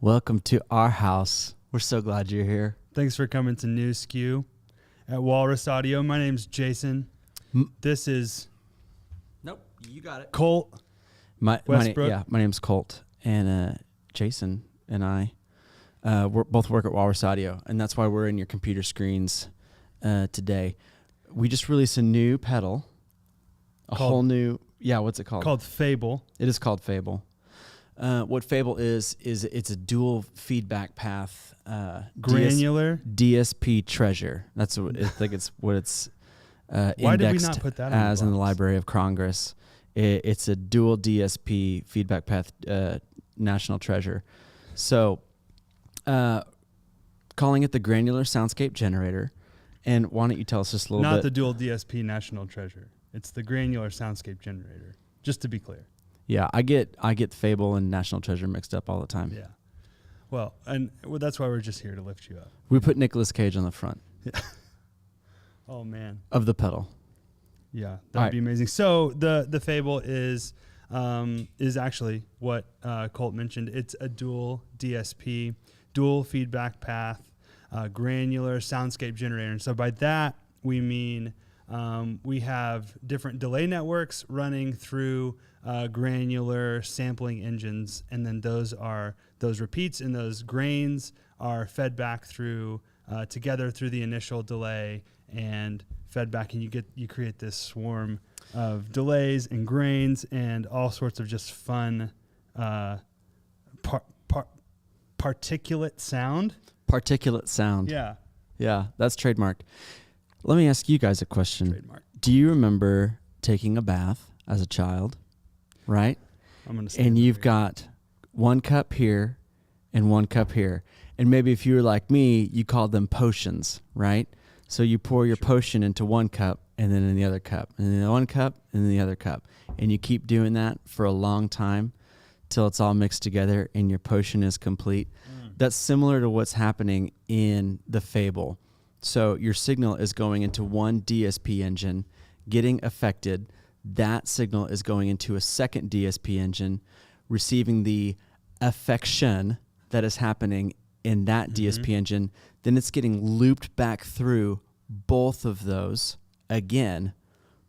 Welcome to our house. We're so glad you're here. Thanks for coming to New SKU at Walrus Audio. My name's Jason. This is Nope, you got it. Colt Westbrook. My name's Colt, and Jason and I both work at Walrus Audio, and that's why we're in your computer screens today. We just released a new pedal, whole new. Yeah, what's it called? Called Fable. It is called Fable. What Fable is it's a dual feedback path, Granular DSP treasure. That's what I think it's what it's Why did we not put that as in the Library of Congress. It's a dual DSP feedback path national treasure. So, calling it the granular soundscape generator. And why don't you tell us just a little bit? Not the dual DSP national treasure. It's the granular soundscape generator. Just to be clear. Yeah, I get Fable and National Treasure mixed up all the time. Yeah. Well, that's why we're just here to lift you up. We put Nicolas Cage on the front. Yeah. Oh man. Of the pedal. Yeah, that'd be amazing. So the Fable is actually what Colt mentioned. It's a dual DSP, dual feedback path, granular soundscape generator. And so by that we mean we have different delay networks running through granular sampling engines, and then those repeats and those grains are fed back through together through the initial delay and fed back, and you create this swarm of delays and grains and all sorts of just fun particulate sound. Particulate sound. Yeah, that's trademarked. Let me ask you guys a question. Trademark. Do you remember taking a bath as a child, right? And you've got one cup here and one cup here. And maybe if you were like me, you called them potions, right? So you pour your potion into one cup and then in the other cup, and then one cup and then the other cup. And you keep doing that for a long time till it's all mixed together and your potion is complete. That's similar to what's happening in the Fable. So your signal is going into one DSP engine, getting affected. That signal is going into a second DSP engine, receiving the affection that is happening in that DSP engine. Then it's getting looped back through both of those again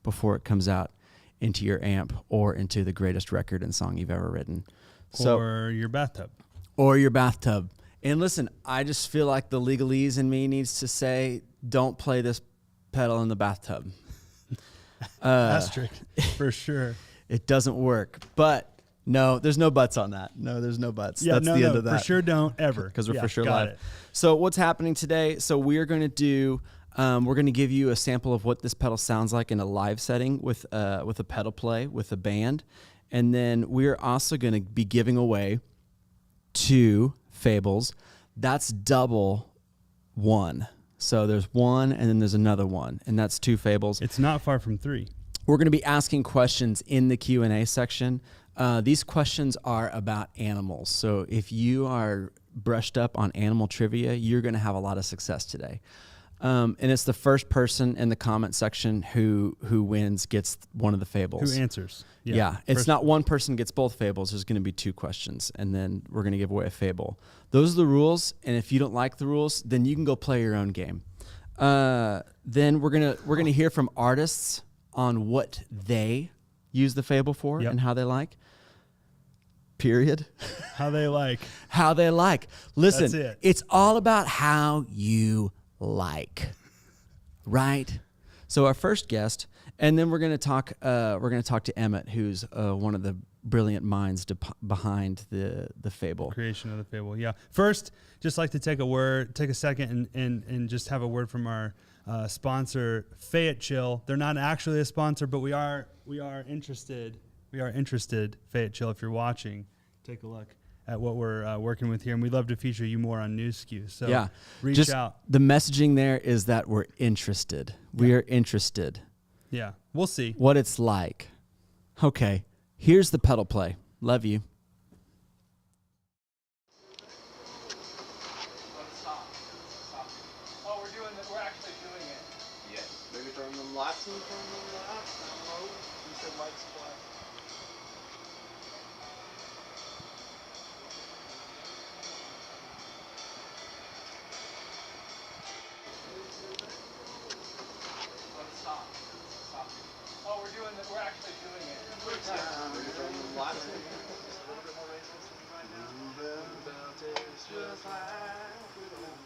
before it comes out into your amp or into the greatest record and song you've ever written. Or your bathtub. Or your bathtub. And listen, I just feel like the legalese in me needs to say, don't play this pedal in the bathtub. Asterisk, for sure. It doesn't work. But no, there's no buts on that. No, there's no buts. Yeah, that's the end of that. For sure don't ever. Because we're for sure got live. it. So what's happening today? So we're going to do, we're going to give you a sample of what this pedal sounds like in a live setting with a pedal play with a band. And then we're also going to be giving away 2 Fables. That's double one. So there's one and then there's another one, and that's 2 Fables. It's not far from 3. We're going to be asking questions in the Q&A section. These questions are about animals. So if you are brushed up on animal trivia, you're going to have a lot of success today. And it's the first person in the comment section who wins gets one of the Fables. Who answers. Yeah. It's not one person gets both Fables. There's going to be 2 questions, and then we're going to give away a Fable. Those are the rules, and if you don't like the rules, then you can go play your own game. Then we're gonna hear from artists on what they use the Fable for and how they like. Period. How they like. How they like. Listen, That's it. It's all about how you like, right? So our first guest, and then we're going to talk to Emmett, who's one of the brilliant minds behind the Fable. Creation of the Fable, yeah. First, just like to take a second and just have a word from our sponsor, Fayette Chill. They're not actually a sponsor, but we are interested. We are interested, Fayette Chill, if you're watching, take a look at what we're working with here, and we'd love to feature you more on New SKU. So reach out. The messaging there is that we're interested. Yeah. We are interested. Yeah, we'll see what it's like. Okay, here's the pedal play. Love you. Oh, we're actually doing it. Yes. Maybe turn them lights and turn them lights. I don't know. You said lights black. lots of just a little bit more racist than right now. Belt is just like we don't.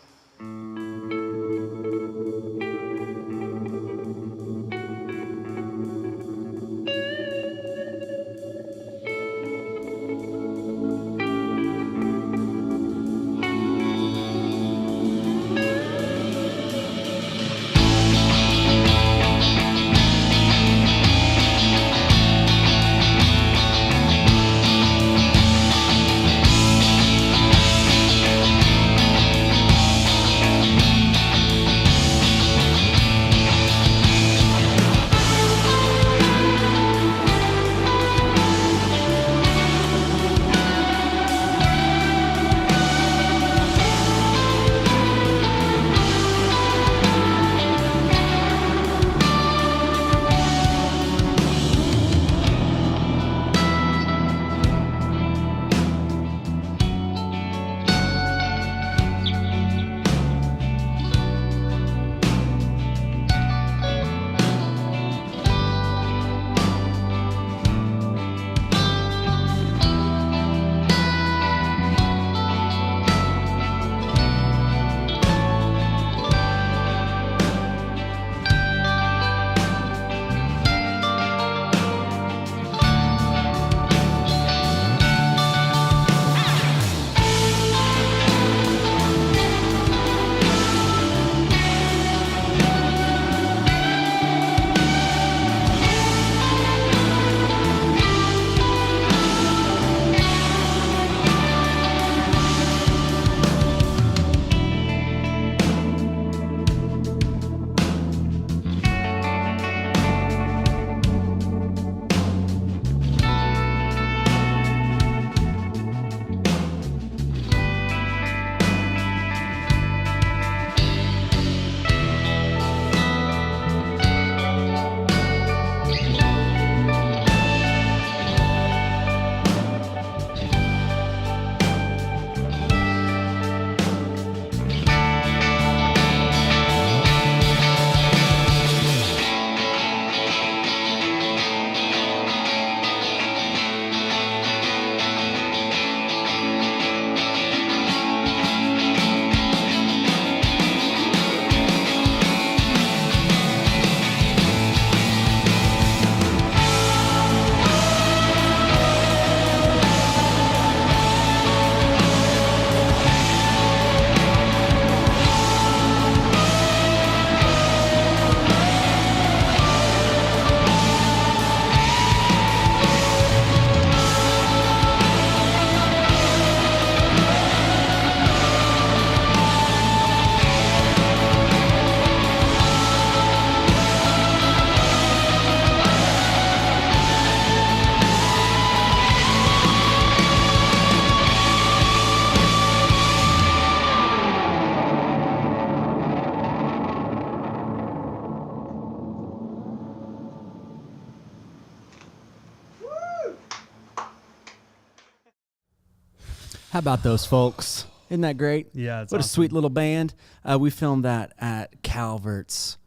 How about those folks? Isn't that great? Yeah, it's what awesome. a sweet little band. We filmed that at Calvert's.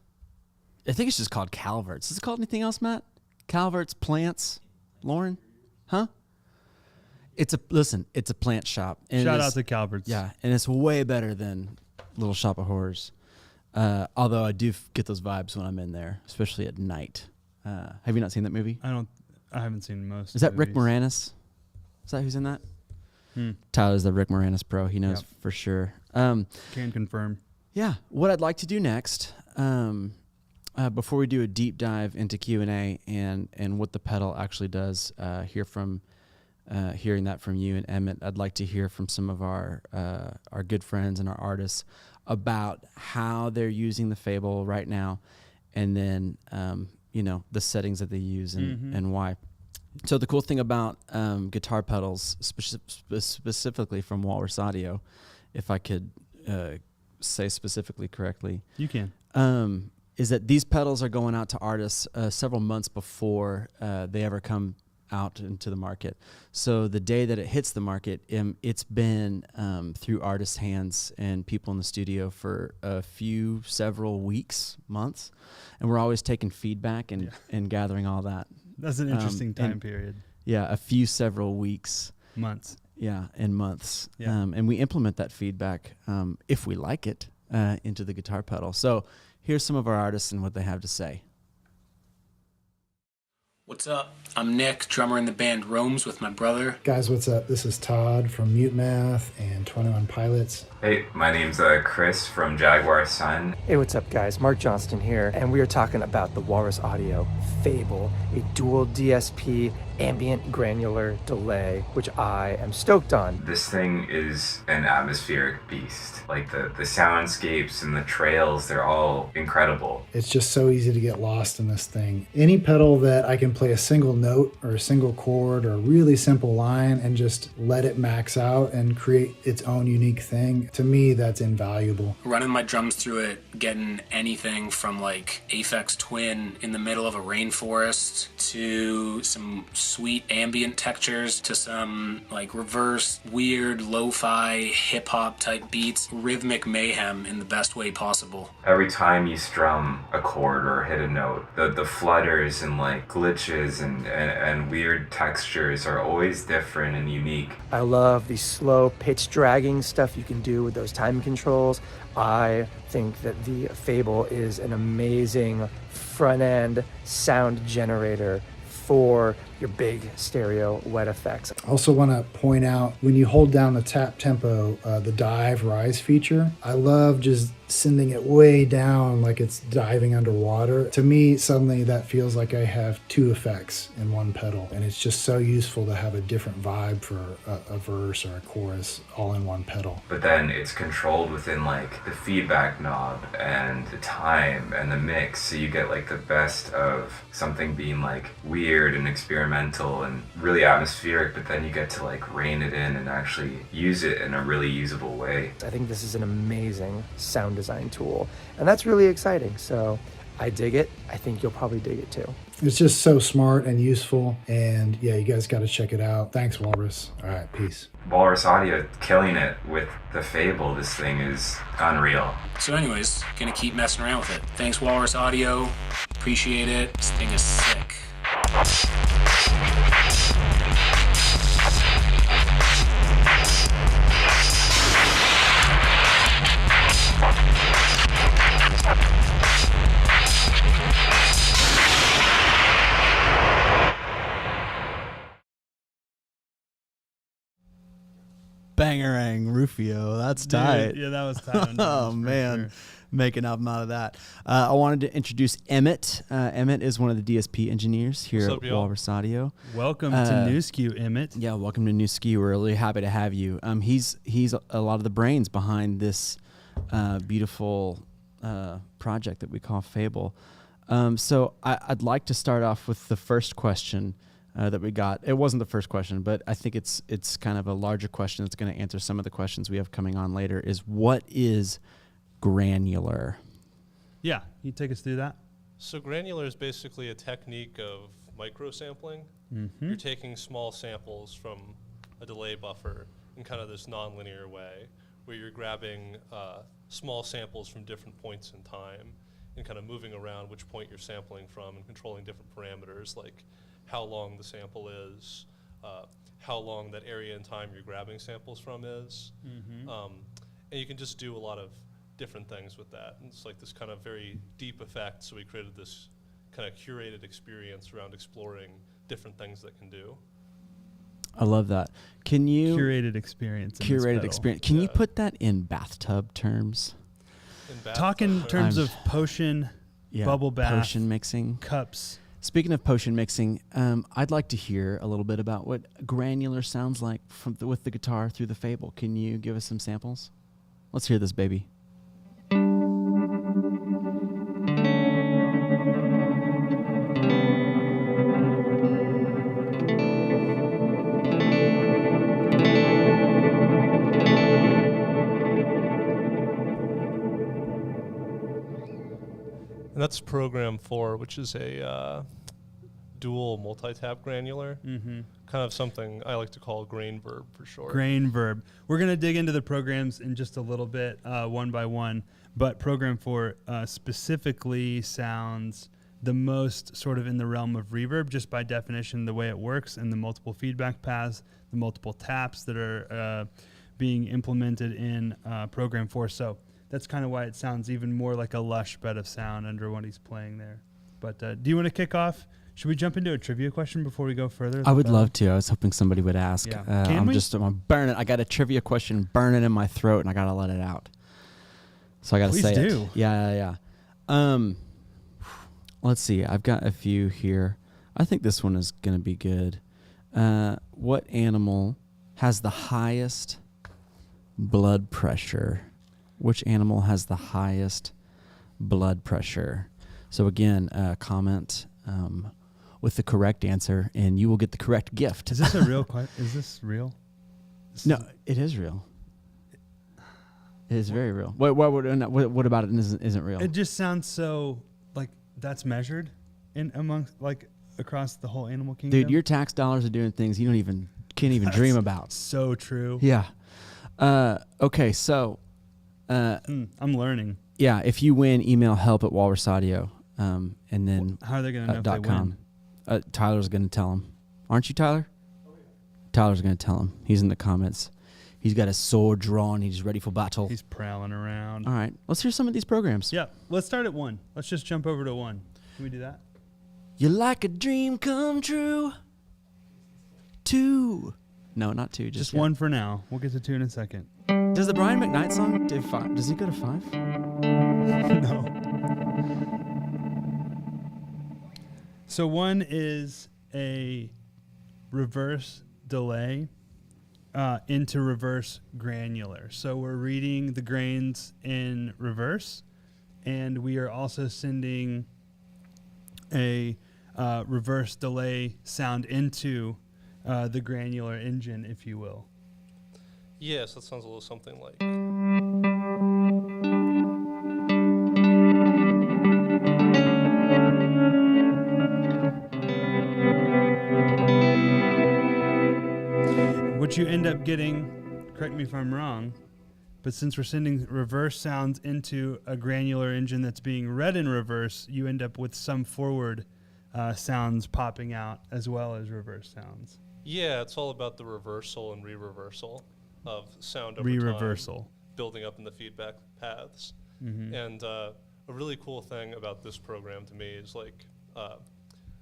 I think it's just called Calvert's. Is it called anything else, Matt? Calvert's Plants? Lauren? Huh? It's a plant shop. And Shout out to Calvert's. Yeah, and it's way better than Little Shop of Horrors. Although I do get those vibes when I'm in there, especially at night. Have you not seen that movie? I haven't seen most. Is that movies. Rick Moranis? Is that who's in that? Tyler's the Rick Moranis pro. He knows for sure. Can confirm. Yeah. What I'd like to do next, before we do a deep dive into Q&A and what the pedal actually does, hearing that from you and Emmett, I'd like to hear from some of our good friends and our artists about how they're using the Fable right now, and then the settings that they use and why. So the cool thing about guitar pedals, specifically from Walrus Audio, if I could say specifically correctly, you can, is that these pedals are going out to artists several months before they ever come out into the market. So the day that it hits the market, it's been through artists' hands and people in the studio for several weeks, months, and we're always taking feedback and gathering all that. That's an interesting time period. a few several weeks. Months. Yeah, and months. Yeah. And we implement that feedback, if we like it, into the guitar pedal. So here's some of our artists and what they have to say. What's up? I'm Nick, drummer in the band Roams with my brother. Guys, what's up? This is Todd from Mute Math and 21 Pilots. Hey, my name's Chris from Jaguar Sun. Hey, what's up, guys? Mark Johnston here, and we are talking about the Walrus Audio Fable, a dual DSP ambient granular delay, which I am stoked on. This thing is an atmospheric beast. Like the soundscapes and the trails, they're all incredible. It's just so easy to get lost in this thing. Any pedal that I can play a single note or a single chord or a really simple line and just let it max out and create its own unique thing, to me, that's invaluable. Running my drums through it, getting anything from like Aphex Twin in the middle of a rainforest to some sweet ambient textures to some like reverse, weird, lo-fi, hip-hop type beats, rhythmic mayhem in the best way possible. Every time you strum a chord or hit a note, the flutters and like glitches and weird textures are always different and unique. I love the slow pitch dragging stuff you can do with those time controls. I think that the Fable is an amazing front-end sound generator for your big stereo wet effects. I also want to point out, when you hold down the tap tempo, the dive rise feature, I love just sending it way down like it's diving underwater. To me, suddenly that feels like I have two effects in one pedal, and it's just so useful to have a different vibe for a verse or a chorus all in one pedal. But then it's controlled within like the feedback knob and the time and the mix, so you get like the best of something being like weird and experimental and really atmospheric, but then you get to like rein it in and actually use it in a really usable way. I think this is an amazing sound design tool, and that's really exciting. So I dig it. I think you'll probably dig it too. It's just so smart and useful, and yeah, you guys got to check it out. Thanks, Walrus. All right, peace. Walrus Audio killing it with the Fable. This thing is unreal. So anyways, gonna keep messing around with it. Thanks Walrus Audio, appreciate it. This thing is sick. Bangarang Rufio, that's tight. Yeah, that was tight. Oh man, sure. Make an album out of that. I wanted to introduce Emmett. Emmett is one of the DSP engineers here at Walrus Audio. Welcome to New SKU, Emmett. Yeah, welcome to New SKU. We're really happy to have you. He's a lot of the brains behind this beautiful project that we call Fable. So I'd like to start off with the first question that we got. It wasn't the first question, but I think it's kind of a larger question that's going to answer some of the questions we have coming on later. Is what is granular? Yeah, you take us through that. So granular is basically a technique of microsampling. You're taking small samples from a delay buffer in kind of this nonlinear way, where you're grabbing small samples from different points in time and kind of moving around which point you're sampling from and controlling different parameters like how long the sample is, how long that area in time you're grabbing samples from is. And you can just do a lot of different things with that. And it's like this kind of very deep effect, so we created this kind of curated experience around exploring different things that can do. I love that. Can you... Curated experience. Curated experience. Can you put that in bathtub terms? Talk in terms of potion, bubble bath, potion mixing, cups. Speaking of potion mixing, I'd like to hear a little bit about what granular sounds like with the guitar through the Fable. Can you give us some samples? Let's hear this, baby. And that's program 4, which is a dual multi-tap granular. Kind of something I like to call grain verb for short. Grain verb. We're going to dig into the programs in just a little bit, one by one. But program 4 specifically sounds the most sort of in the realm of reverb, just by definition, the way it works, and the multiple feedback paths, the multiple taps that are being implemented in Program 4. So that's kind of why it sounds even more like a lush bed of sound under what he's playing there. But do you want to kick off? Should we jump into a trivia question before we go further? I would love to. I was hoping somebody would ask. Yeah. I'm burning. I got a trivia question burning in my throat, and I got to let it out. So I got to say do. it. Yeah. Let's see. I've got a few here. I think this one is going to be good. What animal has the highest blood pressure? Which animal has the highest blood pressure? So again, comment with the correct answer, and you will get the correct gift. Is this a real question? Is this real? No, it is real. It is very real. What about it isn't real? It just sounds so like that's measured in amongst like across the whole animal kingdom. Dude, your tax dollars are doing things you can't even dream about. So true. Yeah. Okay, so I'm learning. yeah, if you win, email help@walrusaudio, and then How are they going to know if they .com. win? Tyler's going to tell him. Aren't you, Tyler? Tyler's going to tell him. He's in the comments. He's got a sword drawn. He's ready for battle. He's prowling around. All right, let's hear some of these programs. Yeah, let's start at 1. Let's just jump over to 1. Can we do that? You like a dream come true. 2. No, not 2. Just yet. 1 for now. We'll get to 2 in a second. Does the Brian McKnight song do 5? Does he go to 5? No. So 1 is a reverse delay into reverse granular. So we're reading the grains in reverse, and we are also sending a reverse delay sound into the granular engine, if you will. Yes, that sounds a little something like. What you end up getting, correct me if I'm wrong, but since we're sending reverse sounds into a granular engine that's being read in reverse, you end up with some forward sounds popping out as well as reverse sounds. Yeah, it's all about the reversal and re-reversal of sound over Re-reversal. time, building up in the feedback paths. Mm-hmm. And a really cool thing about this program to me is like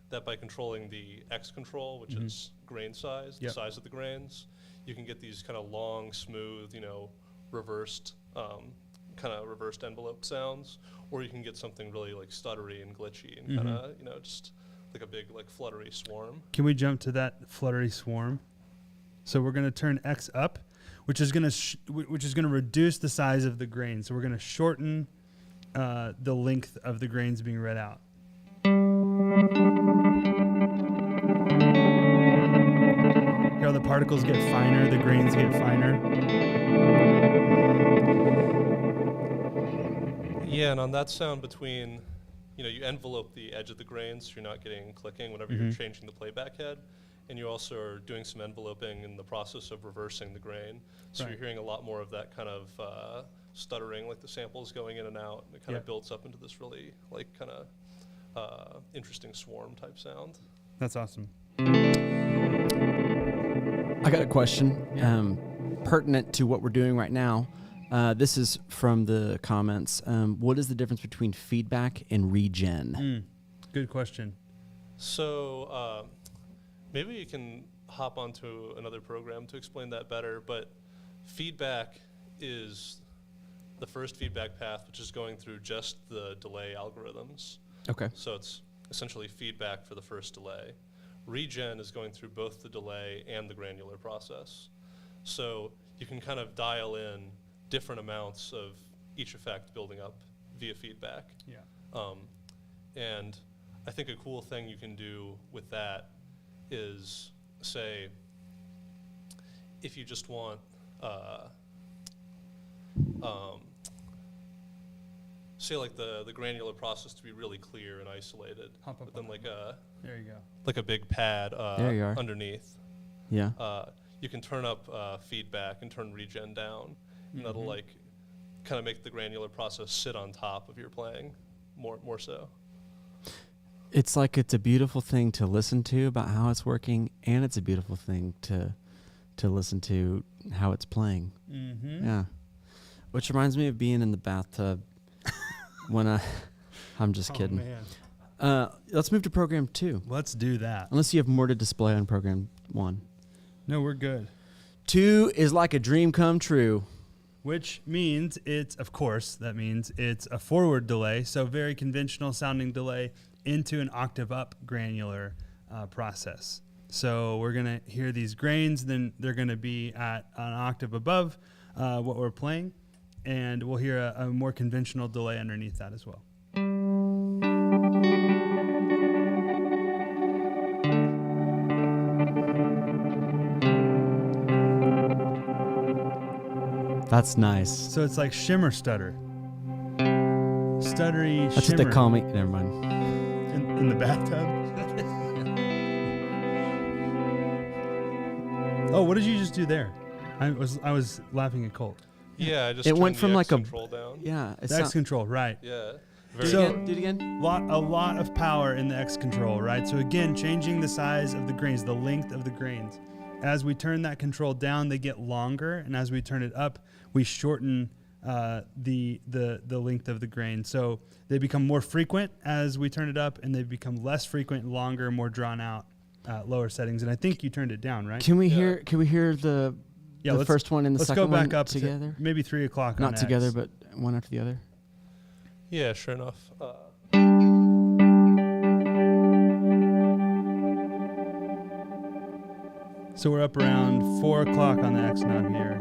that by controlling the X control, which is grain size, the size of the grains, you can get these kind of long, smooth, reversed, kind of reversed envelope sounds, or you can get something really like stuttery and glitchy and kind of, just like a big like fluttery swarm. Can we jump to that fluttery swarm? So we're going to turn X up, which is going to reduce the size of the grain. So we're going to shorten the length of the grains being read out. Here, the particles get finer, the grains get finer. Yeah, and on that sound between, you envelope the edge of the grains so you're not getting clicking whenever you're changing the playback head. And you also are doing some enveloping in the process of reversing the grain. So you're hearing a lot more of that kind of stuttering, like the samples going in and out. And it kind of builds up into this really like kind of interesting swarm type sound. That's awesome. I got a question pertinent to what we're doing right now. This is from the comments. What is the difference between feedback and regen? Good question. So maybe you can hop onto another program to explain that better, but feedback is the first feedback path, which is going through just the delay algorithms. Okay. So it's essentially feedback for the first delay. Regen is going through both the delay and the granular process. So you can kind of dial in different amounts of each effect building up via feedback. Yeah. And I think a cool thing you can do with that is, say, if you just want say like the granular process to be really clear and isolated, but then like there you go, like a big pad There you are. underneath. Yeah. You can turn up feedback and turn regen down, and that'll like kind of make the granular process sit on top of your playing more so. It's like it's a beautiful thing to listen to about how it's working, and it's a beautiful thing to listen to how it's playing. Mm-hmm. Yeah. Which reminds me of being in the bathtub when I'm just kidding. Man. Let's move to program 2. Let's do that. Unless you have more to display on program 1. No, we're good. 2 is like a dream come true. Which means that means it's a forward delay, so very conventional sounding delay into an octave up granular process. So we're going to hear these grains, then they're going to be at an octave above what we're playing, and we'll hear a more conventional delay underneath that as well. That's nice. So it's like shimmer stutter. Stuttery That's shimmer. what they call me. Never mind. In the bathtub? Oh, what did you just do there? I was laughing at Colt. Yeah, I just It turned went the from X like a control down. Yeah. The X control, right. Yeah. So- Do it again. A lot of power in the X control, right? So again, changing the size of the grains, the length of the grains. As we turn that control down, they get longer, and as we turn it up, we shorten the length of the grain. So they become more frequent as we turn it up, and they become less frequent, longer, more drawn out at lower settings. And I think you turned it down, right? Can we hear the let's- first one and the Let's second go back one up together? to maybe 3 o'clock. Not on together, X. but one after the other. Yeah, sure enough. So we're up around 4 o'clock on the X knob here.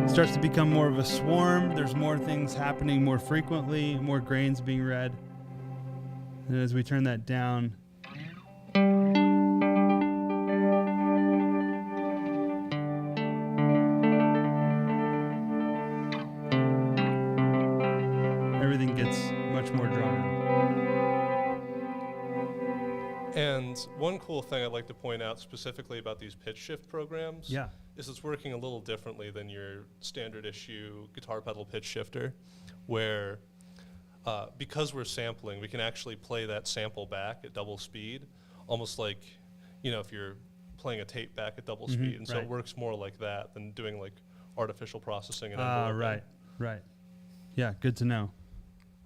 Starts to become more of a swarm. There's more things happening more frequently, more grains being read. And as we turn that down, everything gets much more drawn out. And one cool thing I'd like to point out specifically about these pitch shift programs Yeah. is it's working a little differently than your standard issue guitar pedal pitch shifter, where because we're sampling, we can actually play that sample back at double speed, almost like, if you're playing a tape back at double speed. And so right. it works more like that than doing like artificial processing and enveloping. Right. Yeah, good to know.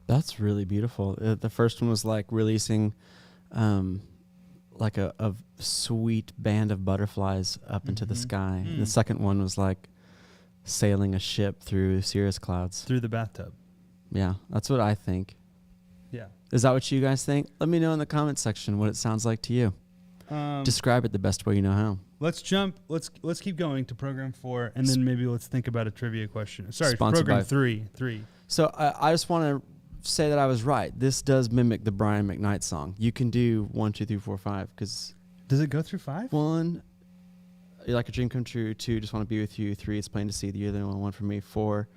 That's really beautiful. The first one was like releasing like a sweet band of butterflies up into the sky. And the second one was like sailing a ship through cirrus clouds. Through the bathtub. Yeah, that's what I think. Yeah. Is that what you guys think? Let me know in the comment section what it sounds like to you. Describe it the best way you know how. Let's jump. Let's keep going to program 4, and then maybe let's think about a trivia question. Sorry, Sponsored program by- 3. So I just want to say that I was right. This does mimic the Brian McKnight song. You can do 1, 2, 3, 4, 5 because Does it go through 5? 1, you're like a dream come true. 2, just want to be with you. 3, it's plain to see that you're the only one for me. 4,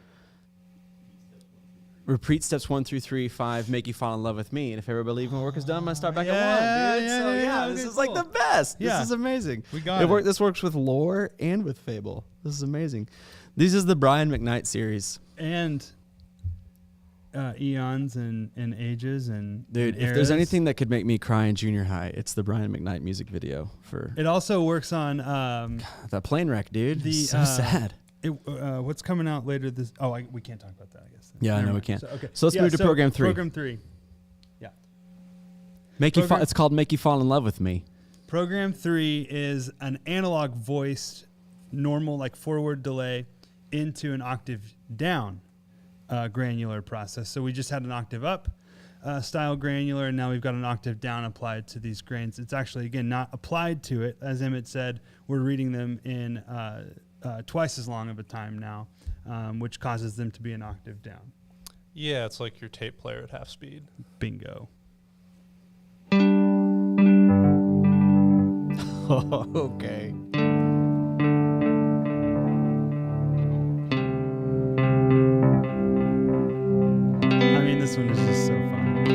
repeat steps 1 through 3. 5, make you fall in love with me. And if I ever believe my work is done, I'm gonna start back at 1, dude. This is like the best. Yeah. This is amazing. We got it. This works with lore and with Fable. This is amazing. This is the Brian McKnight series. And eons and ages and Dude, and if there's eras. anything that could make me cry in junior high, it's the Brian McKnight music video for It also works on that plane wreck, dude. the So sad. what's coming out later this. Oh, we can't talk about that, I guess. Yeah, Never no, we mind. can't. So let's move to program 3. Program 3. It's called Make You Fall in Love with Me. Program 3 is an analog voiced normal, like forward delay into an octave down granular process. So we just had an octave up style granular, and now we've got an octave down applied to these grains. It's actually, again, not applied to it. As Emmett said, we're reading them in twice as long of a time now, which causes them to be an octave down. Yeah, it's like your tape player at half speed. Bingo. Okay. I mean, this one is just so fun.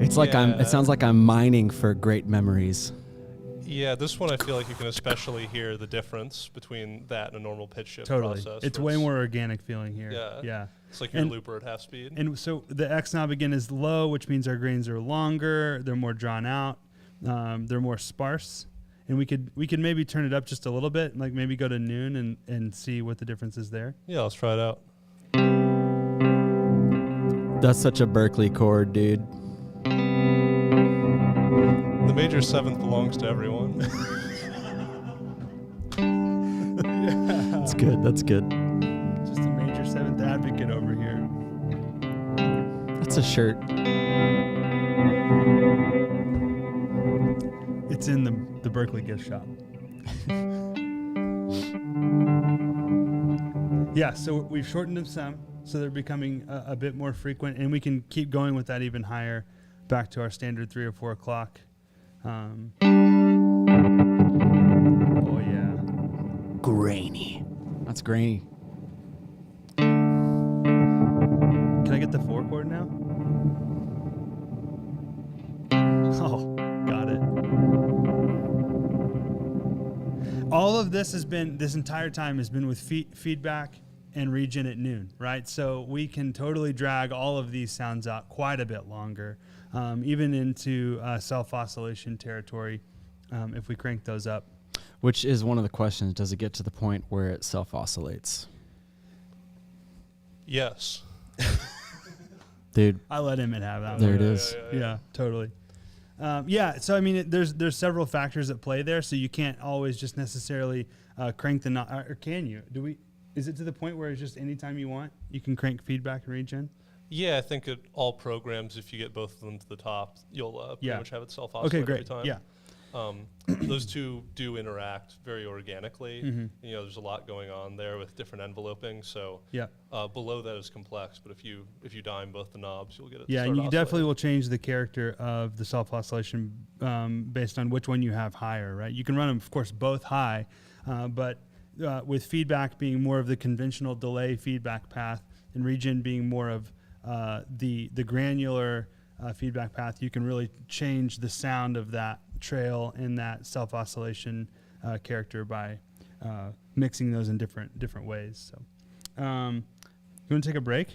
It's like it sounds like I'm mining for great memories. Yeah, this one I feel like you can especially hear the difference between that and a normal pitch shift Totally. process. It's where way more organic feeling here. Yeah. Yeah. It's like your And- looper at half speed. And so the X knob again is low, which means our grains are longer, they're more drawn out, they're more sparse. And we could maybe turn it up just a little bit, like maybe go to noon and see what the difference is there. Yeah, let's try it out. That's such a Berkeley chord, dude. The major seventh belongs to everyone. That's good. That's good. Just a major seventh advocate over here. That's a shirt. It's in the Berkeley gift shop. Yeah, so we've shortened them some, so they're becoming a bit more frequent, and we can keep going with that even higher, back to our standard 3 or 4 o'clock. Oh yeah, Grainy. That's grainy. can I get the 4 chord now? Oh, got it. All of this entire time has been with feedback and regen at noon, right? So we can totally drag all of these sounds out quite a bit longer, even into self-oscillation territory if we crank those up. Which is one of the questions. Does it get to the point where it self-oscillates? Yes. Dude, I let Emmett have that there one. it is. Yeah, totally. Yeah, so I mean, there's several factors at play there, so you can't always just necessarily crank the knob, or can you? Is it to the point where it's just anytime you want, you can crank feedback and regen? Yeah, I think it all programs, if you get both of them to the top, you'll pretty much have it self-oscillate Okay, great. every time. Yeah. Those two do interact very organically. Mm-hmm. You know, there's a lot going on there with different enveloping. So Yeah. below that is complex, but if you dime both the knobs, you'll get it. to Yeah, start and you definitely oscillating. will change the character of the self-oscillation based on which one you have higher, right? You can run them, of course, both high, but with feedback being more of the conventional delay feedback path and regen being more of the granular feedback path, you can really change the sound of that trail and that self-oscillation character by mixing those in different ways. So, you want to take a break?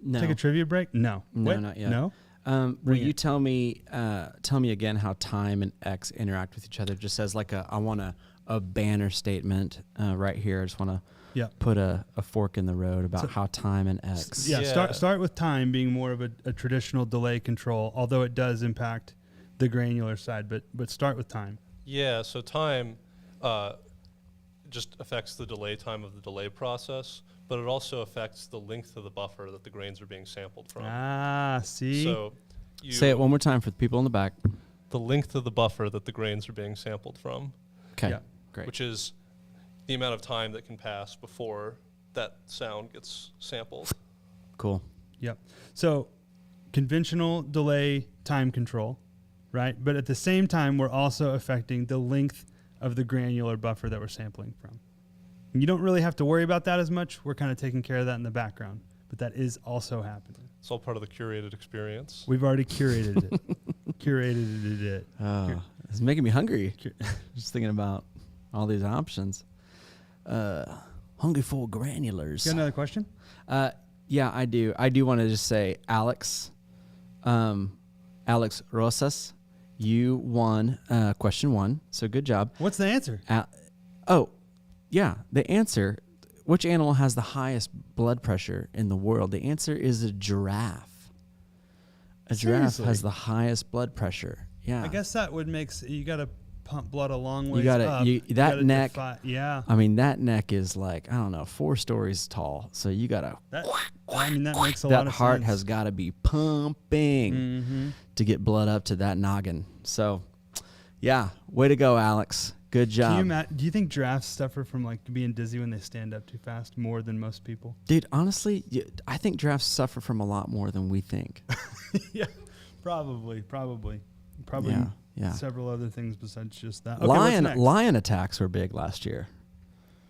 No. Take a trivia break? No. No, What? not yet. No? Will Bring you it. tell me again how time and X interact with each other? Just as like I want a banner statement right here. I just want to Yeah. put a fork in the road about how time and X. Yeah, Yeah. Start with time being more of a traditional delay control, although it does impact the granular side, but start with time. Yeah, so time just affects the delay time of the delay process, but it also affects the length of the buffer that the grains are being sampled from. Ah, see? So you Say it one more time for the people in the back. the length of the buffer that the grains are being sampled from, Okay, Yeah. great. which is the amount of time that can pass before that sound gets sampled. Cool. Yep. So conventional delay time control, right? But at the same time, we're also affecting the length of the granular buffer that we're sampling from. And you don't really have to worry about that as much. We're kind of taking care of that in the background, but that is also happening. It's all part of the curated experience. We've already curated it. Curated it. Oh, it's making me hungry. Just thinking about all these options. Hungry for granulars. You got another question? Yeah, I do. I do want to just say, Alex Rosas, you won question 1. So good job. What's the answer? Yeah, the answer. Which animal has the highest blood pressure in the world? The answer is a giraffe. A giraffe Seriously? has the highest blood pressure. Yeah. I guess that would make you got to pump blood a long ways gotta- up. that gotta neck- yeah. I mean, that neck is like, I don't know, 4 stories tall. So you got to, That makes a lot that of heart sense. has got to be pumping Mm-hmm. to get blood up to that noggin. So, yeah, way to go, Alex. Good job. Do you think giraffes suffer from like being dizzy when they stand up too fast more than most people? Dude, honestly, I think giraffes suffer from a lot more than we think. Yeah, probably Yeah. several other things besides just that. Okay, what's next? Lion attacks were big last year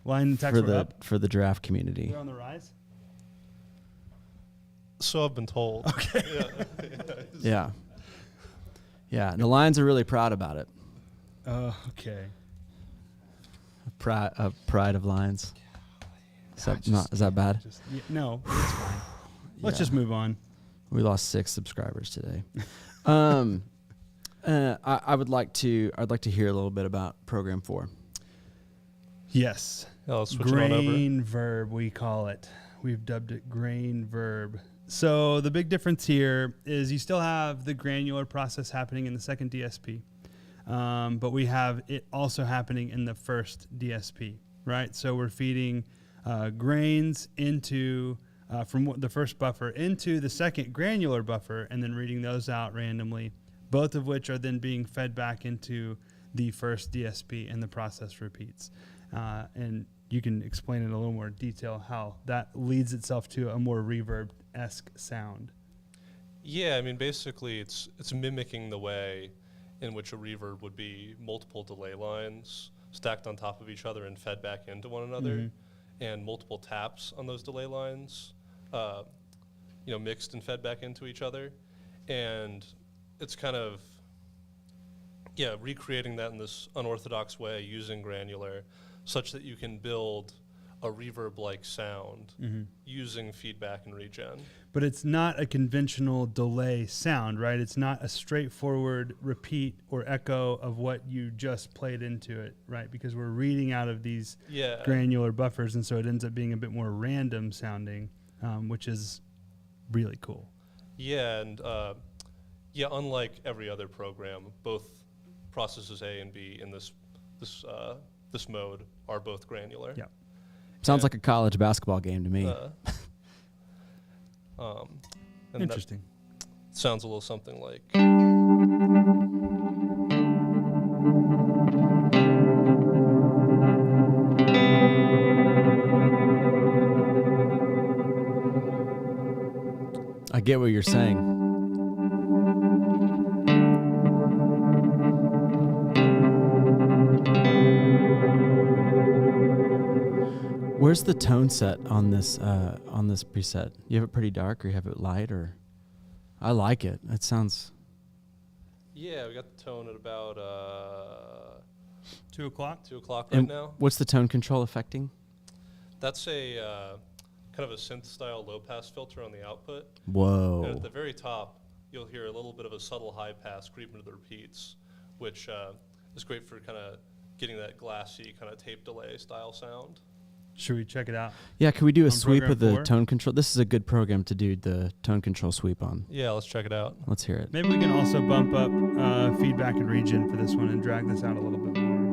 Lion attacks for were the up. for the giraffe community. They're on the rise. So I've been told. Okay. Yeah. Yeah, the Lions are really proud about it. Okay. Pride of Lions. Is that bad? No, it's fine. Let's just move on. We lost 6 subscribers today. I'd like to hear a little bit about Program 4. Yes. I'll switch it on over. Grain verb, we call it. We've dubbed it grain verb. So the big difference here is you still have the granular process happening in the second DSP, but we have it also happening in the first DSP, right? So we're feeding grains into from the first buffer into the second granular buffer, and then reading those out randomly, both of which are then being fed back into the first DSP, and the process repeats. And you can explain in a little more detail how that leads itself to a more reverb-esque sound. Yeah, I mean, basically, it's mimicking the way in which a reverb would be multiple delay lines stacked on top of each other and fed back into one another, and multiple taps on those delay lines, mixed and fed back into each other. And it's kind of, recreating that in this unorthodox way using granular, such that you can build a reverb-like sound using feedback and regen. But it's not a conventional delay sound, right? It's not a straightforward repeat or echo of what you just played into it, right? Because we're reading out of these granular buffers, and so it ends up being a bit more random sounding, which is really cool. Yeah, and unlike every other program, both processes A and B in this mode are both granular. Yeah. Sounds like a college basketball game to me. And interesting. Sounds a little something like. I get what you're saying. Where's the tone set on this preset? You have it pretty dark, or you have it light, or? I like it. It sounds. Yeah, we got the tone at about 2 o'clock. 2 o'clock right now. What's the tone control affecting? That's a kind of a synth style low pass filter on the output. Whoa. And at the very top, you'll hear a little bit of a subtle high pass creep into the repeats, which is great for kind of getting that glassy kind of tape delay style sound. Should we check it out? Yeah, can we do a On sweep of the Program 4? tone control? This is a good program to do the tone control sweep on. Yeah, let's check it out. Let's hear it. Maybe we can also bump up feedback and regen for this one and drag this out a little bit more.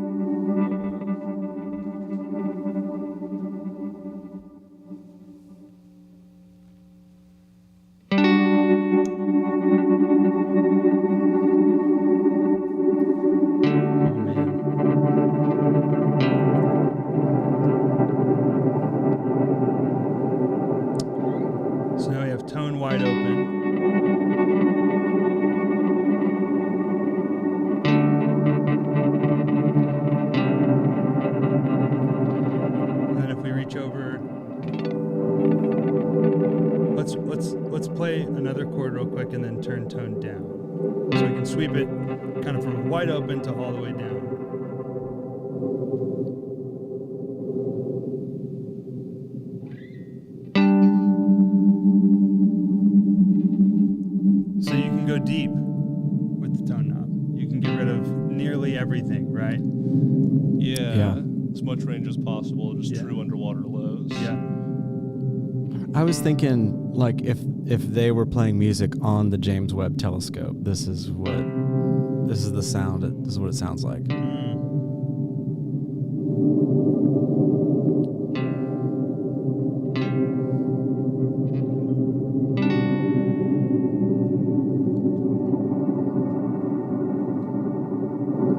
So now we have tone wide open. And then if we reach over, let's play another chord real quick and then turn tone down. So we can sweep it kind of from wide open to all the way down. So you can go deep with the tone knob. You can get rid of nearly everything, right? Yeah. As much range as possible, just true underwater lows. Yeah. I was thinking, like, if they were playing music on the James Webb Telescope, this is the sound. This is what it sounds like.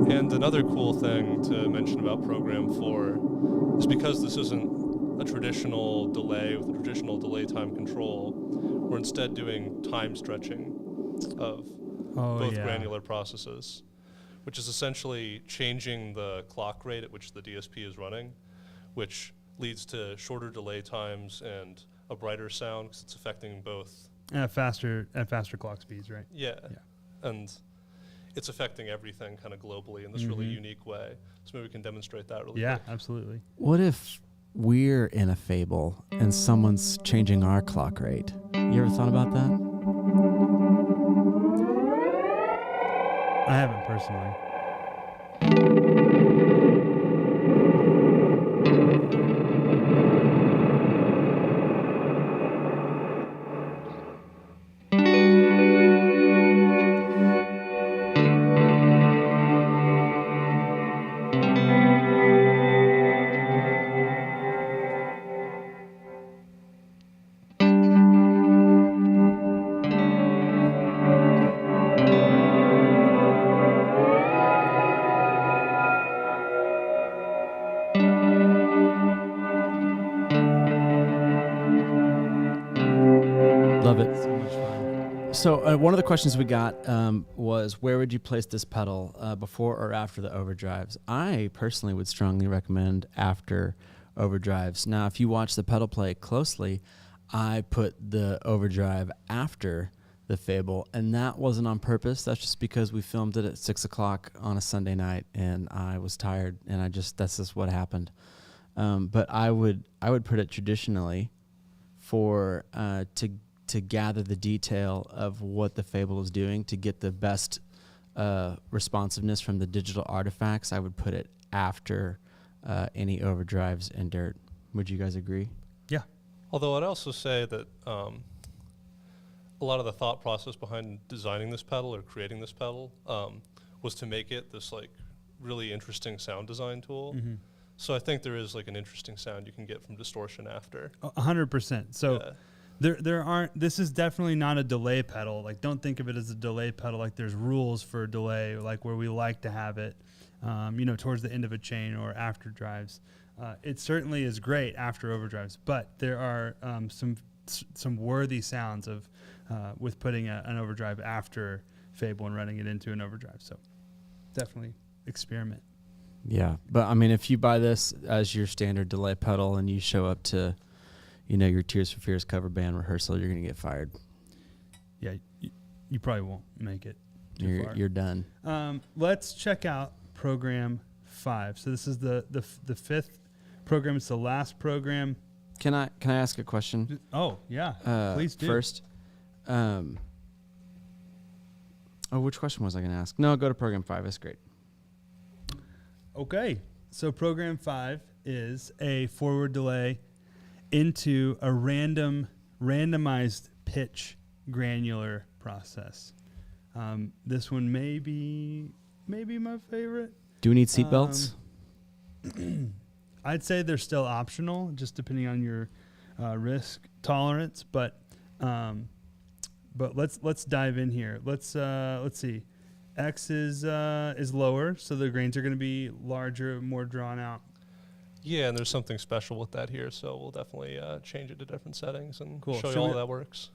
And another cool thing to mention about Program 4 is because this isn't a traditional delay with a traditional delay time control, we're instead doing time stretching of both granular processes, which is essentially changing the clock rate at which the DSP is running, which leads to shorter delay times and a brighter sound because it's affecting both. At faster clock speeds, right? Yeah. And it's affecting everything kind of globally in this really unique way. So maybe we can demonstrate that really Yeah, quick. absolutely. What if we're in a fable and someone's changing our clock rate? You ever thought about that? I haven't personally. Love it. So much fun. So one of the questions we got was, where would you place this pedal, before or after the overdrives? I personally would strongly recommend after overdrives. Now, if you watch the pedal play closely, I put the overdrive after the Fable, and that wasn't on purpose. That's just because we filmed it at 6 o'clock on a Sunday night, and I was tired, and that's just what happened. But I would put it traditionally for to gather the detail of what the Fable is doing, to get the best responsiveness from the digital artifacts. I would put it after any overdrives and dirt. Would you guys agree? Yeah. Although I'd also say that a lot of the thought process behind designing this pedal or creating this pedal was to make it this like really interesting sound design tool. So I think there is like an interesting sound you can get from distortion after. 100%. So there aren't. This is definitely not a delay pedal. Like, don't think of it as a delay pedal. Like, there's rules for delay, like where we like to have it, towards the end of a chain or after drives. It certainly is great after overdrives, but there are some worthy sounds of with putting an overdrive after Fable and running it into an overdrive. So definitely experiment. Yeah, but I mean, if you buy this as your standard delay pedal and you show up to, your Tears for Fears cover band rehearsal, you're gonna get fired. Yeah, you probably won't make it. You're done. Let's check out program 5. So this is the fifth program. It's the last program. Can I ask a question? Oh yeah, please do. First, which question was I gonna ask? No, go to program 5. That's great. Okay, so program 5 is a forward delay into a randomized pitch granular process. This one may be my favorite. Do we need seatbelts? I'd say they're still optional, just depending on your risk tolerance. But let's dive in here. Let's see. X is lower, so the grains are going to be larger, more drawn out. Yeah, and there's something special with that here, so we'll definitely change it to different settings and Cool. show you Should all we- that works.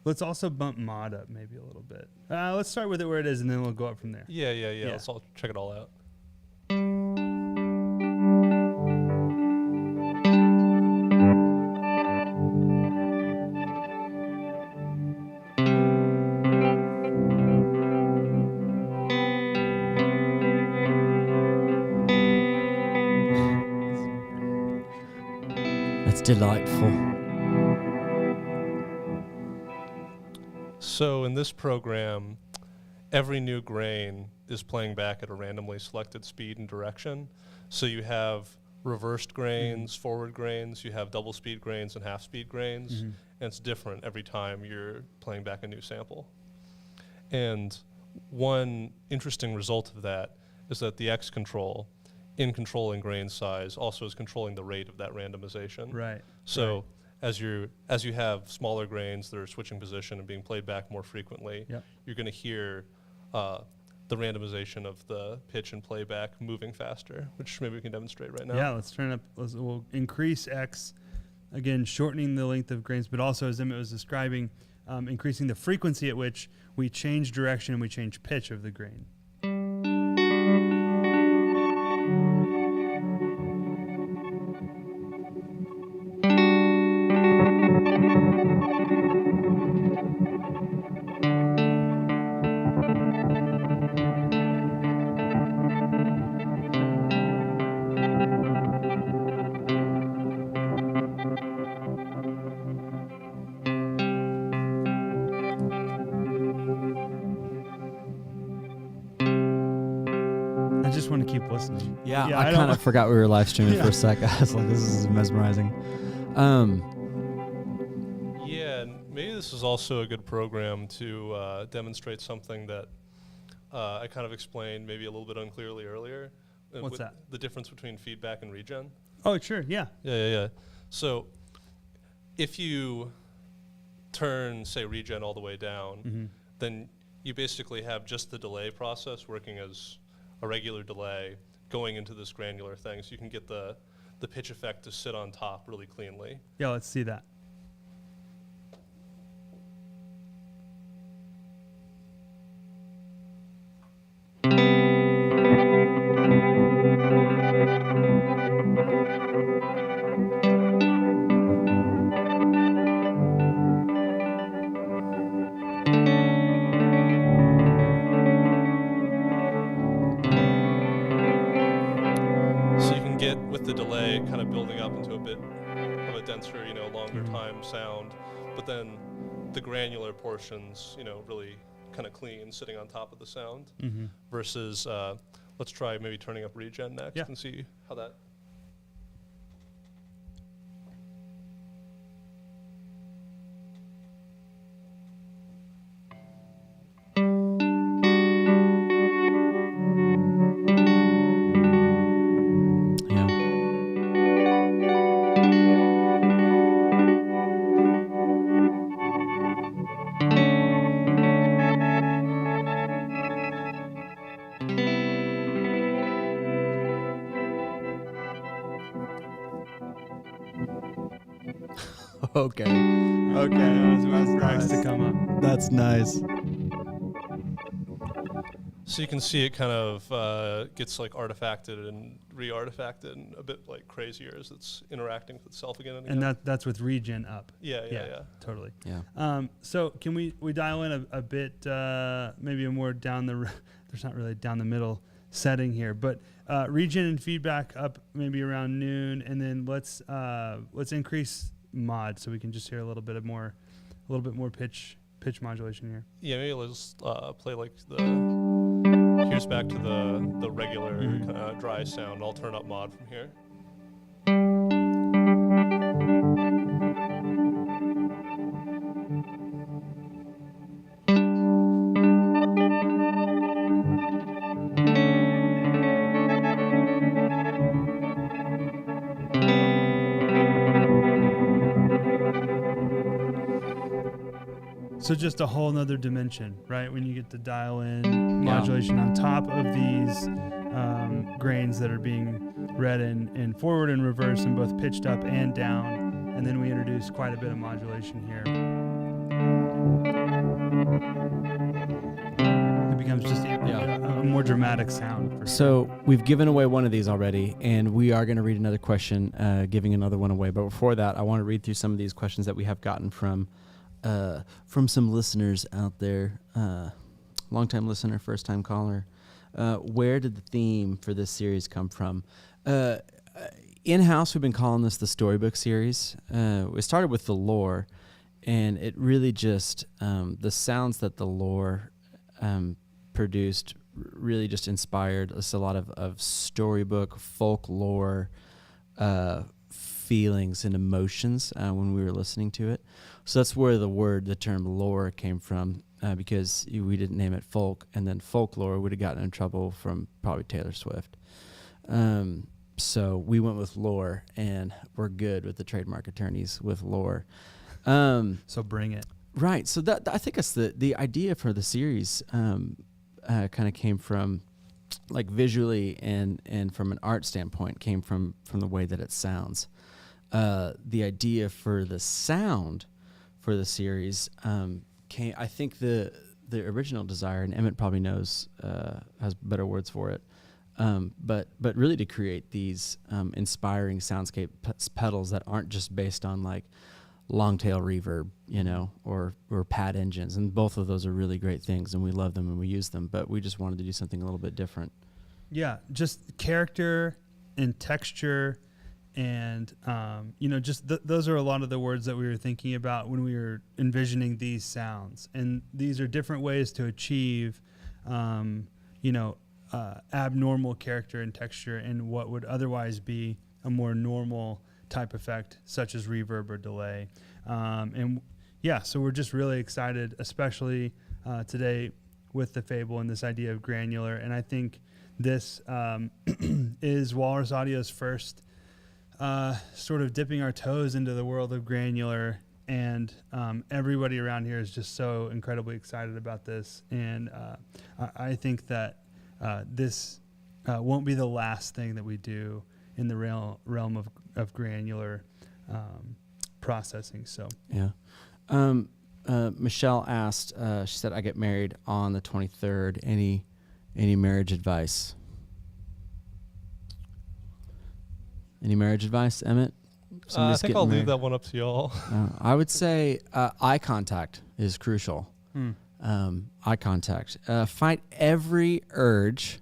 Let's also bump mod up maybe a little bit. Let's start with it where it is, and then we'll go up from there. Yeah. Let's all check it all out. That's delightful. So in this program, every new grain is playing back at a randomly selected speed and direction. So you have reversed grains, forward grains, you have double speed grains and half speed grains, and it's different every time you're playing back a new sample. And one interesting result of that is that the X control, in controlling grain size, also is controlling the rate of that randomization. Right. So as you have smaller grains that are switching position and being played back more frequently, you're going to hear the randomization of the pitch and playback moving faster, which maybe we can demonstrate right now. Yeah, let's turn up. We'll increase X, again, shortening the length of grains, but also, as Emmett was describing, increasing the frequency at which we change direction and we change pitch of the grain. just want to keep listening. Yeah, I kind of forgot we were live streaming for a sec. I was like, this is mesmerizing. Yeah, and maybe this is also a good program to demonstrate something that I kind of explained maybe a little bit unclearly earlier. What's that? The difference between feedback and regen. Oh, sure. Yeah. Yeah. So if you turn, say, regen all the way down, then you basically have just the delay process working as a regular delay going into this granular thing. So you can get the pitch effect to sit on top really cleanly. Yeah, let's see that. Kind of building up into a bit of a denser, longer time sound, but then the granular portions, really kind of clean, sitting on top of the sound. Versus, let's try maybe turning up regen next and see how that. Okay. Nice to come up. That's nice. So you can see it kind of gets like artifacted and re-artifacted and a bit like crazier as it's interacting with itself again and again. And that's with regen up. Yeah. Totally. Yeah. So can we dial in a bit, maybe a more there's not really down the middle setting here, but regen and feedback up maybe around noon, and then let's increase mod so we can just hear a little bit more pitch modulation here. Yeah, maybe let's play like here's back to the regular kind of dry sound. I'll turn up mod from here. So just a whole nother dimension, right? When you get to dial in modulation on top of these grains that are being read in forward and reverse and both pitched up and down. And then we introduce quite a bit of modulation here. It becomes just a more dramatic sound. So we've given away one of these already, and we are going to read another question, giving another one away. But before that, I want to read through some of these questions that we have gotten from some listeners out there. Long-time listener, first-time caller. Where did the theme for this series come from? In-house, we've been calling this the Storybook series. We started with the lore, and it really just, the sounds that the lore produced really just inspired us a lot of storybook, folklore feelings and emotions when we were listening to it. So that's where the term lore came from, because we didn't name it folk, and then folklore would have gotten in trouble from probably Taylor Swift. So we went with lore, and we're good with the trademark attorneys with lore. So bring it. Right. So that I think that's the idea for the series kind of came from, like, visually and from an art standpoint, came from the way that it sounds. The idea for the sound for the series came, I think the original desire, and Emmett probably knows, has better words for it, but really to create these inspiring soundscape pedals that aren't just based on like long tail reverb, or pad engines, and both of those are really great things, and we love them and we use them, but we just wanted to do something a little bit different. Yeah, just character and texture, and those are a lot of the words that we were thinking about when we were envisioning these sounds, and these are different ways to achieve, abnormal character and texture in what would otherwise be a more normal type effect, such as reverb or delay. So we're just really excited, especially today with the Fable and this idea of granular. And I think this is Walrus Audio's first sort of dipping our toes into the world of granular. And everybody around here is just so incredibly excited about this. And I think that this won't be the last thing that we do in the realm of granular processing. So yeah. Michelle asked, she said, I get married on the 23rd. Any marriage advice? Any marriage advice, Emmett? I think I'll leave that one up to y'all. I would say eye contact is crucial. Eye contact. Fight every urge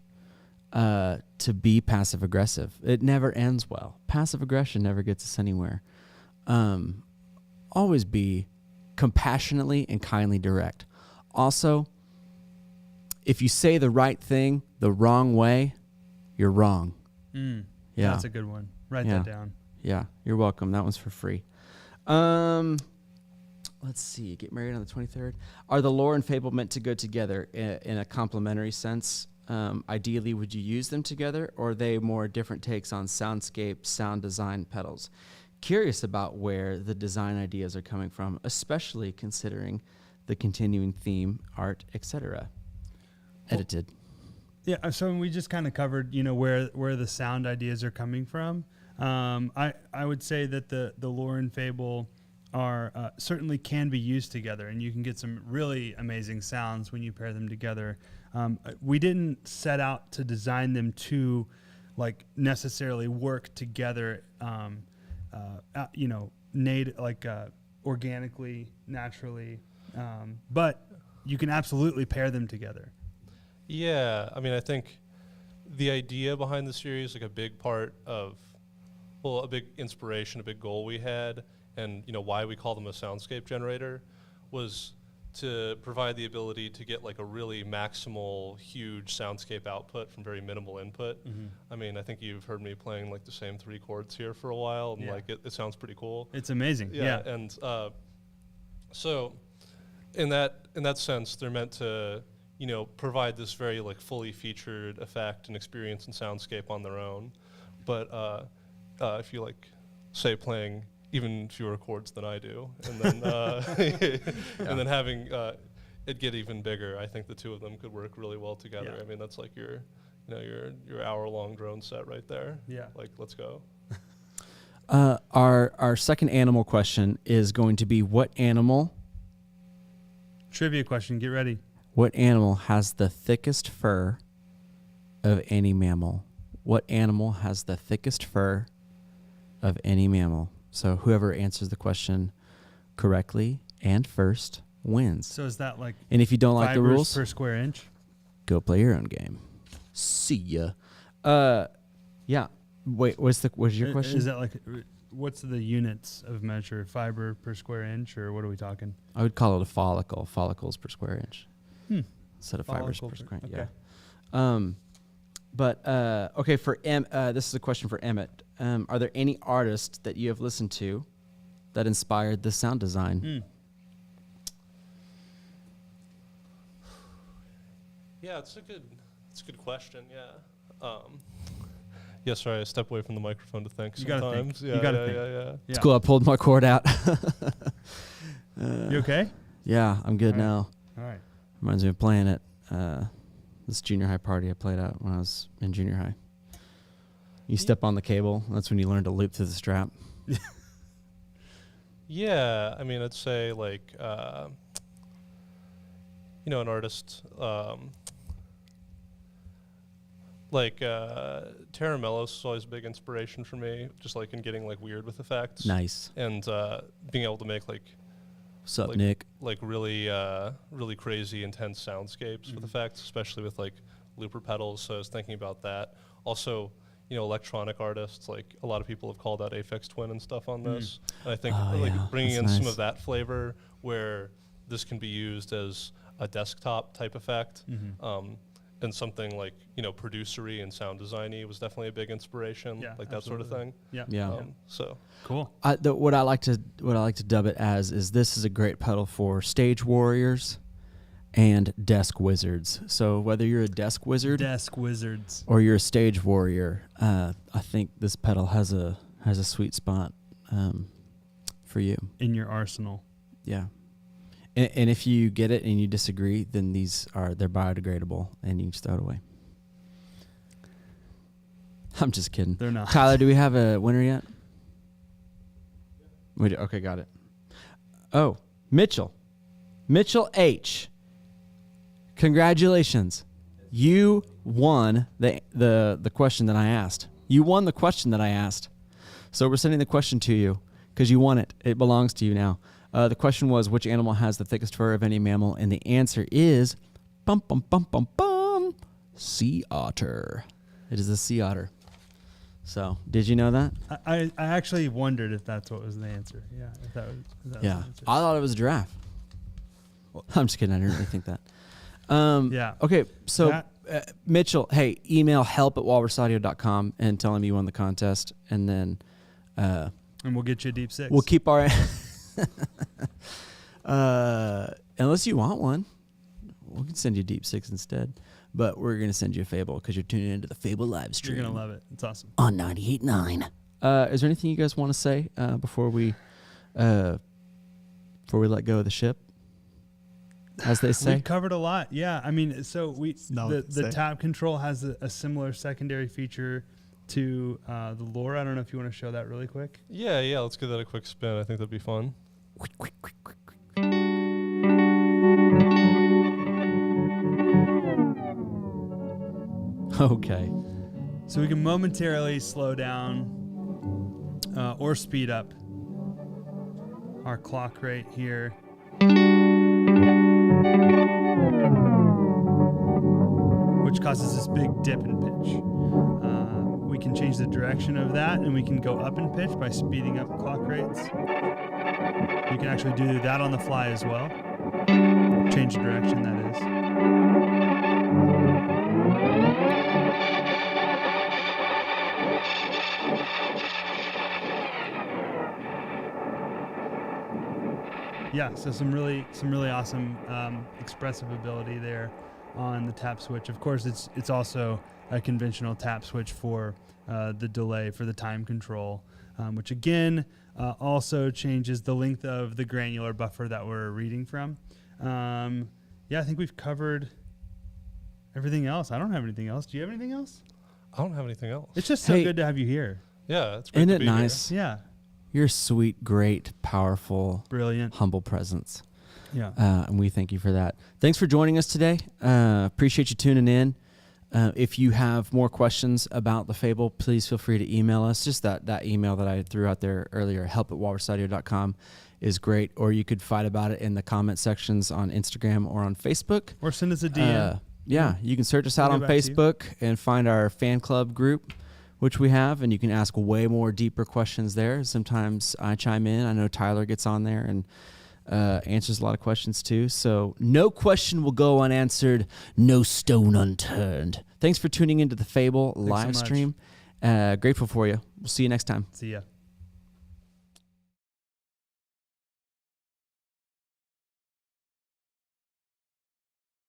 to be passive aggressive. It never ends well. Passive aggression never gets us anywhere. Always be compassionately and kindly direct. Also, if you say the right thing the wrong way, you're wrong. Yeah, that's a good one. Write that down. Yeah, you're welcome. That one's for free. Let's see. Get married on the 23rd. Are the lore and Fable meant to go together in a complementary sense? Ideally, would you use them together, or are they more different takes on soundscape, sound design, pedals? Curious about where the design ideas are coming from, especially considering the continuing theme, art, etc. Edited. Yeah, so we just kind of covered, where the sound ideas are coming from. I would say that the lore and Fable are certainly can be used together, and you can get some really amazing sounds when you pair them together. We didn't set out to design them to necessarily work together, organically, naturally, but you can absolutely pair them together. Yeah, I mean, I think the idea behind the series, a big part of, a big inspiration, a big goal we had, and why we call them a soundscape generator, was to provide the ability to get a really maximal, huge soundscape output from very minimal input. I mean, I think you've heard me playing the same 3 chords here for a while, and it sounds pretty cool. It's amazing. Yeah. And so in that sense, they're meant to provide this very fully featured effect and experience and soundscape on their own. But if you say playing even fewer chords than I do, and then and then having it get even bigger, I think the two of them could work really well together. I mean, that's your hour-long drone set right there. Yeah. Let's go. Our second animal question is going to be, what animal? Trivia question. Get ready. What animal has the thickest fur of any mammal? What animal has the thickest fur of any mammal? So whoever answers the question correctly and first wins. So is that and if you don't like the rules, per square inch? Go play your own game. See ya. Yeah. Wait, what's your question? Is that what's the units of measure? Fiber per square inch, or what are we talking? I would call it a follicle. Follicles per square inch. Instead of fibers per square inch. Okay. Yeah. Okay, for this is a question for Emmett. Are there any artists that you have listened to that inspired the sound design? Yeah, it's a good question. Yeah. Yeah, sorry, I step away from the microphone to think sometimes. You gotta think. Yeah. It's cool. I pulled my cord out. You okay? Yeah, I'm good now. All right. Reminds me of playing at this junior high party I played at when I was in junior high. You step on the cable. That's when you learn to loop through the strap. Yeah, I mean, I'd say an artist Tara Mellos is always a big inspiration for me, just in getting weird with effects. Nice. And being able to make what's up, Nick? Really really crazy intense soundscapes with effects, especially with looper pedals. So I was thinking about that. Also, electronic artists, a lot of people have called out Aphex Twin and stuff on this. And I think bringing in some of that flavor where this can be used as a desktop type effect and something like, producery and sound designy was definitely a big inspiration, like that sort of thing. Yeah. So cool. What I like to dub it as is this is a great pedal for stage warriors and desk wizards. So whether you're a desk wizard, or you're a stage warrior, I think this pedal has a sweet spot for you in your arsenal. Yeah. And if you get it and you disagree, then they're biodegradable and you can just throw it away. I'm just kidding. They're not. Tyler, do we have a winner yet? We do. Okay, got it. Oh, Mitchell H. Congratulations. You won the question that I asked. You won the question that I asked. So we're sending the question to you because you won it. It belongs to you now. The question was, which animal has the thickest fur of any mammal? And the answer is, sea otter. It is a sea otter. So, did you know that? I actually wondered if that's what was the answer. Yeah, if that was the answer. I thought it was a giraffe. Well, I'm just kidding. I didn't really think that. Yeah. Okay, so Mitchell, hey, email help@walrusaudio.com and tell him you won the contest, and then and we'll get you a Deep Six. We'll keep our unless you want one, we can send you Deep Six instead. But we're gonna send you a Fable because you're tuning into the Fable live stream. You're gonna love it. It's awesome. On 98.9. Is there anything you guys want to say before we let go of the ship? As they say, we've covered a lot. Yeah, I mean, so the tap control has a similar secondary feature to the lure. I don't know if you want to show that really quick. Yeah. Let's give that a quick spin. I think that'd be fun. Okay. So we can momentarily slow down or speed up our clock rate here. Which causes this big dip in pitch. We can change the direction of that, and we can go up in pitch by speeding up clock rates. You can actually do that on the fly as well. Change the direction, that is. Yeah, so some really awesome expressive ability there on the tap switch. Of course, it's also a conventional tap switch for the delay, for the time control, which again also changes the length of the granular buffer that we're reading from. I think we've covered everything else. I don't have anything else. Do you have anything else? I don't have anything else. It's just so good to have you here. Yeah, it's great to be nice? here. Yeah. You're a sweet, great, powerful, brilliant, humble presence. Yeah. And we thank you for that. Thanks for joining us today. Appreciate you tuning in. If you have more questions about the Fable, please feel free to email us. Just that email that I threw out there earlier, help@walrusaudio.com, is great. Or you could fight about it in the comment sections on Instagram or on Facebook. Or send us a DM. You can search us out on Facebook and find our fan club group, which we have, and you can ask way more deeper questions there. Sometimes I chime in. I know Tyler gets on there and answers a lot of questions too. So no question will go unanswered, no stone unturned. Thanks for tuning into the Fable live stream. Grateful for you. We'll see you next time. See ya.